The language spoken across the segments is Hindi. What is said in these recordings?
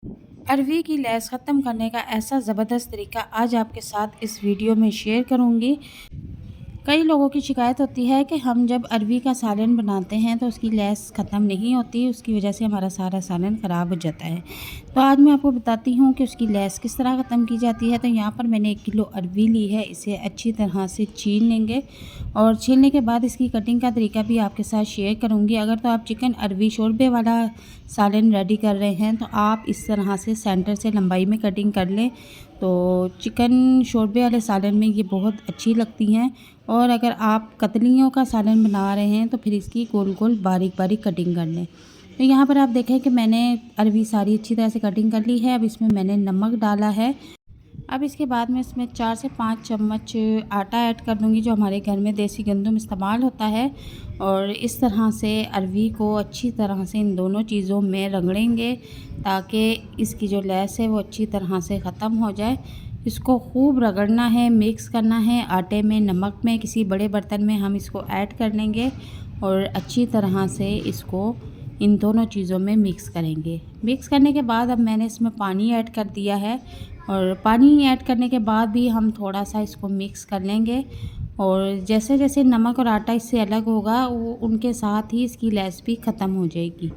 अरवी की लैस ख़त्म करने का ऐसा ज़बरदस्त तरीका आज आपके साथ इस वीडियो में शेयर करूँगी। कई लोगों की शिकायत होती है कि हम जब अरवी का सालन बनाते हैं तो उसकी लैस ख़त्म नहीं होती, उसकी वजह से हमारा सारा सालन ख़राब हो जाता है। तो आज मैं आपको बताती हूँ कि उसकी लैस किस तरह ख़त्म की जाती है। तो यहाँ पर मैंने 1 किलो अरवी ली है, इसे अच्छी तरह से छील लेंगे और छीलने के बाद इसकी कटिंग का तरीका भी आपके साथ शेयर करूँगी। अगर तो आप चिकन अरवी शोरबे वाला सालन रेडी कर रहे हैं तो आप इस तरह से सेंटर से लंबाई में कटिंग कर लें, तो चिकन शोरबे वाले सालन में ये बहुत अच्छी लगती हैं। और अगर आप कतलियों का सालन बना रहे हैं तो फिर इसकी गोल गोल बारीक बारीक कटिंग कर लें। तो यहाँ पर आप देखें कि मैंने अरवी सारी अच्छी तरह से कटिंग कर ली है। अब इसमें मैंने नमक डाला है। अब इसके बाद में इसमें 4 से 5 चम्मच आटा ऐड कर दूँगी, जो हमारे घर में देसी गंदम इस्तेमाल होता है। और इस तरह से अरवी को अच्छी तरह से इन दोनों चीज़ों में रगड़ेंगे ताकि इसकी जो लैस है वो अच्छी तरह से ख़त्म हो जाए। इसको खूब रगड़ना है, मिक्स करना है आटे में, नमक में। किसी बड़े बर्तन में हम इसको ऐड कर लेंगे और अच्छी तरह से इसको इन दोनों चीज़ों में मिक्स करेंगे। मिक्स करने के बाद अब मैंने इसमें पानी ऐड कर दिया है और पानी ऐड करने के बाद भी हम थोड़ा सा इसको मिक्स कर लेंगे। और जैसे जैसे नमक और आटा इससे अलग होगा वो उनके साथ ही इसकी लैस भी ख़त्म हो जाएगी।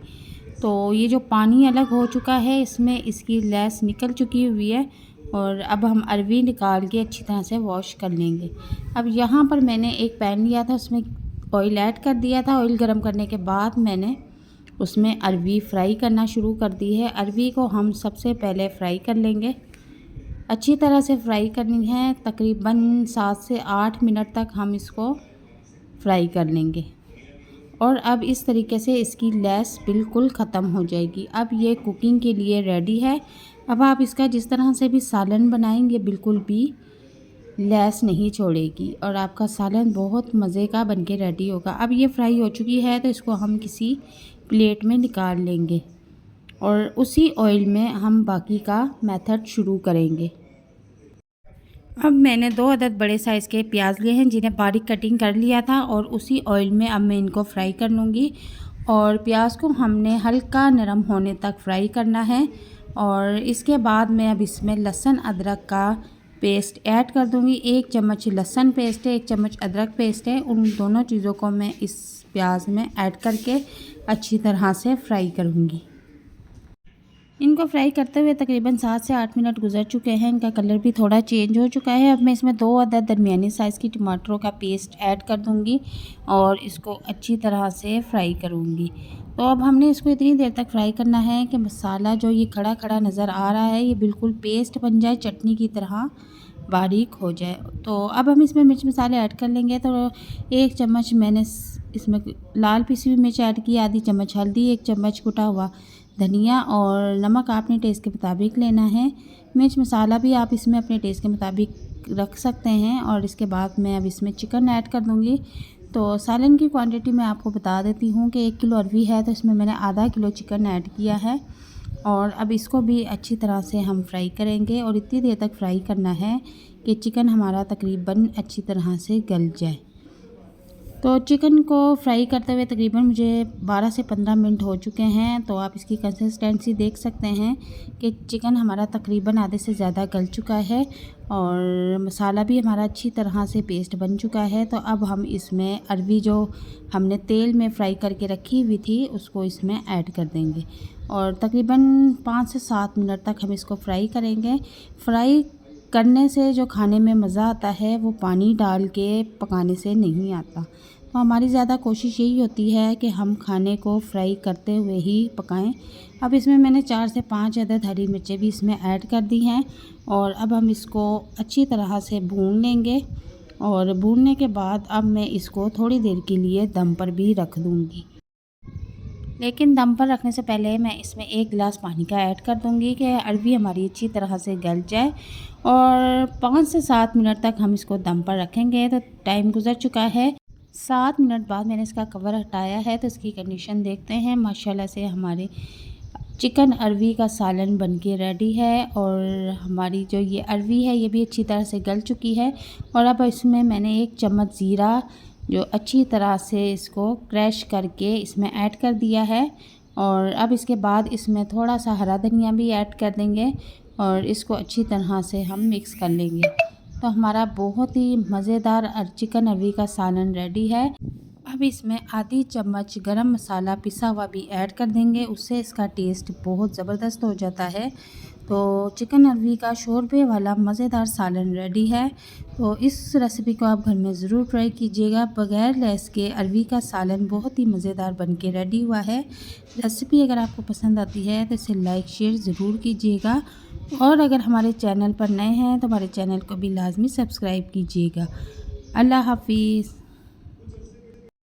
तो ये जो पानी अलग हो चुका है इसमें इसकी लैस निकल चुकी हुई है और अब हम अरवी निकाल के अच्छी तरह से वॉश कर लेंगे। अब यहाँ पर मैंने एक पैन लिया था, उसमें ऑयल ऐड कर दिया था। ऑयल गर्म करने के बाद मैंने उसमें अरवी फ्राई करना शुरू कर दी है। अरवी को हम सबसे पहले फ्राई कर लेंगे, अच्छी तरह से फ्राई करनी है। तकरीबन 7 से 8 मिनट तक हम इसको फ्राई कर लेंगे और अब इस तरीके से इसकी लैस बिल्कुल ख़त्म हो जाएगी। अब ये कुकिंग के लिए रेडी है। अब आप इसका जिस तरह से भी सालन बनाएंगे बिल्कुल भी लैस नहीं छोड़ेगी और आपका सालन बहुत मज़े का बनके रेडी होगा। अब ये फ्राई हो चुकी है तो इसको हम किसी प्लेट में निकाल लेंगे और उसी ऑयल में हम बाकी का मेथड शुरू करेंगे। अब मैंने 2 अदद बड़े साइज़ के प्याज लिए हैं जिन्हें बारीक कटिंग कर लिया था और उसी ऑयल में अब मैं इनको फ्राई कर लूँगी। और प्याज को हमने हल्का नरम होने तक फ्राई करना है और इसके बाद मैं अब इसमें लहसुन अदरक का पेस्ट ऐड कर दूँगी। 1 चम्मच लहसुन पेस्ट है, 1 चम्मच अदरक पेस्ट है। उन दोनों चीज़ों को मैं इस प्याज में ऐड करके अच्छी तरह से फ्राई करूँगी। इनको फ्राई करते हुए तकरीबन 7 से 8 मिनट गुजर चुके हैं। इनका कलर भी थोड़ा चेंज हो चुका है। अब मैं इसमें 2 अदद दरमियानी साइज़ की टमाटरों का पेस्ट ऐड कर दूंगी और इसको अच्छी तरह से फ्राई करूंगी। तो अब हमने इसको इतनी देर तक फ्राई करना है कि मसाला जो ये खड़ा खड़ा नज़र आ रहा है ये बिल्कुल पेस्ट बन जाए, चटनी की तरह बारीक हो जाए। तो अब हम इसमें मिर्च मसाले ऐड कर लेंगे। तो 1 चम्मच मैंने इसमें लाल पिसी हुई मिर्च ऐड की, आधी चम्मच हल्दी, 1 चम्मच कुटा हुआ धनिया और नमक आपने टेस्ट के मुताबिक लेना है। मिर्च मसाला भी आप इसमें अपने टेस्ट के मुताबिक रख सकते हैं। और इसके बाद मैं अब इसमें चिकन ऐड कर दूंगी। तो सालन की क्वांटिटी मैं आपको बता देती हूँ कि 1 किलो अरवी है तो इसमें मैंने आधा किलो चिकन ऐड किया है। और अब इसको भी अच्छी तरह से हम फ्राई करेंगे और इतनी देर तक फ्राई करना है कि चिकन हमारा तकरीबन अच्छी तरह से गल जाए। तो चिकन को फ्राई करते हुए तकरीबन मुझे 12 से 15 मिनट हो चुके हैं। तो आप इसकी कंसिस्टेंसी देख सकते हैं कि चिकन हमारा तकरीबन आधे से ज़्यादा गल चुका है और मसाला भी हमारा अच्छी तरह से पेस्ट बन चुका है। तो अब हम इसमें अरवी जो हमने तेल में फ्राई करके रखी हुई थी उसको इसमें ऐड कर देंगे और तकरीबन 5 से 7 मिनट तक हम इसको फ्राई करेंगे। फ्राई करने से जो खाने में मज़ा आता है वो पानी डाल के पकाने से नहीं आता। तो हमारी ज़्यादा कोशिश यही होती है कि हम खाने को फ्राई करते हुए ही पकाएं। अब इसमें मैंने 4 से 5 अदद हरी मिर्चें भी इसमें ऐड कर दी हैं और अब हम इसको अच्छी तरह से भून लेंगे। और भूनने के बाद अब मैं इसको थोड़ी देर के लिए दम पर भी रख दूँगी। लेकिन दम पर रखने से पहले मैं इसमें 1 गिलास पानी का ऐड कर दूंगी कि अरवी हमारी अच्छी तरह से गल जाए। और 5 से 7 मिनट तक हम इसको दम पर रखेंगे। तो टाइम गुजर चुका है, 7 मिनट बाद मैंने इसका कवर हटाया है तो इसकी कंडीशन देखते हैं। माशाल्लाह से हमारे चिकन अरवी का सालन बनके रेडी है और हमारी जो ये अरवी है ये भी अच्छी तरह से गल चुकी है। और अब इसमें मैंने 1 चम्मच ज़ीरा जो अच्छी तरह से इसको क्रश करके इसमें ऐड कर दिया है और अब इसके बाद इसमें थोड़ा सा हरा धनिया भी ऐड कर देंगे और इसको अच्छी तरह से हम मिक्स कर लेंगे। तो हमारा बहुत ही मज़ेदार चिकन अरवी का सालन रेडी है। अब इसमें आधी चम्मच गरम मसाला पिसा हुआ भी ऐड कर देंगे, उससे इसका टेस्ट बहुत ज़बरदस्त हो जाता है। तो चिकन अरवी का शोरबे वाला मज़ेदार सालन रेडी है। तो इस रेसिपी को आप घर में ज़रूर ट्राई कीजिएगा। बग़ैर लहसुन के अरवी का सालन बहुत ही मज़ेदार बनके रेडी हुआ है। रेसिपी अगर आपको पसंद आती है तो इसे लाइक शेयर ज़रूर कीजिएगा और अगर हमारे चैनल पर नए हैं तो हमारे चैनल को भी लाजमी सब्सक्राइब कीजिएगा। अल्लाह हाफिज़।